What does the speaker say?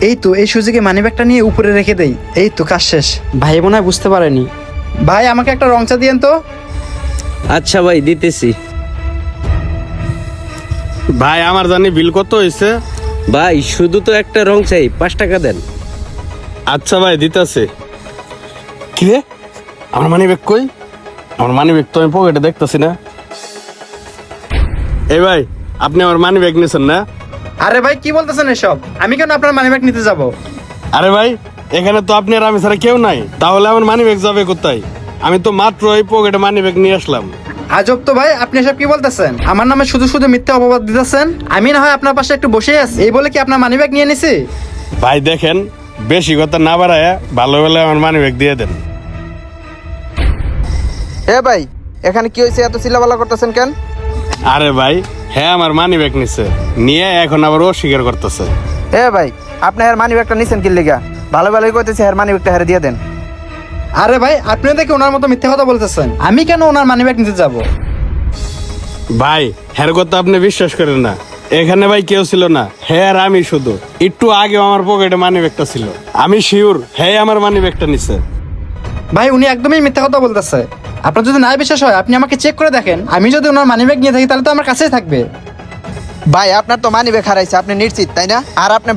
এই তো এই সুযোগে মানিব্যাগটা নিয়ে উপরে রেখে দেই। এই তো কাজ শেষ। ভাই মনে হয় বুঝতে পারেনি। ভাই আমাকে একটা রং চা দিয়েন তো। আচ্ছা ভাই, দিতেছি। ভাই আমার জানি বিল কত হয়েছে? ভাই শুধু তো একটা রং চাই, 5 টাকা দেন। আচ্ছা ভাই, দিতেছে। কি রে, আমার মানি ব্যাগ কই? আমার মানি ব্যাগ তো আমি পকেটে দেখতেছি না। এই ভাই, আপনি আমার মানি ব্যাগ নিয়েছেন না? আরে ভাই কি বলতেছেন এসব? আমি কেন আপনার মানিব্যাগ নিতে যাব? আরে ভাই, এখানে তো আপনি আর আমি ছাড়া কেউ নাই, তাহলে আমার মানি ব্যাগ যাবে কোথায়? আমি তো মাত্র এই পকেটে মানি ব্যাগ নিয়ে আসলাম। আজব তো ভাই, আপনি এসব কি বলতেছেন? আমার নামে শুধু শুধু মিথ্যা অপবাদ দিতেছেন। আমি না হয় আপনার পাশে একটু বসেই আছি, এই বলে কি আপনার মানিব্যাগ নিয়ে নিছি? ভাই দেখেন, বেশি কথা না বাড়ায় ভালো ভালো আমার মানি ব্যাগ দিয়ে দেন। এ ভাই, এখানে কি হয়েছে? এত চিল্লাপাল্লা করতেছেন কেন? আরে ভাই, হ্যাঁ আমার মানি ব্যাগ নিছে, নিয়ে এখন আবার অস্বীকার করতেছে। এ ভাই, আপনি হের মানি ব্যাগটা নিছেন কি লিগা? ভালো ভালোই কইতেছে, হের মানি ব্যাগটা হেরে দিয়ে দেন। আরে ভাই আপনিও দেখি ওনার মতো মিথ্যা কথা বলতেছেন। আমি কেন ওনার মানিব্যাগ নিতে যাব? ভাই, হ্যার কথা আপনি বিশ্বাস করেন না। এখানে ভাই কেউ ছিল না, হ্যাঁ আর আমি শুধু। একটু আগে আমার পকেটে মানি ব্যাগটা ছিল, আমি শিওর হ্যাঁ আমার মানি ব্যাগটা নিছে। ভাই উনি একদমই মিথ্যা কথা বলতেছে। আপনার যদি না বিশ্বাস হয় আপনি আমাকে চেক করে দেখেন। আমি যদি ওনার মানিব্যাগ নিয়ে থাকি তাহলে তো আমার কাছেই থাকবে। ভাই আপনার তো মানি ব্যাগ হারাইছে, আপনি নিশ্চিত তাই না? আর আপনি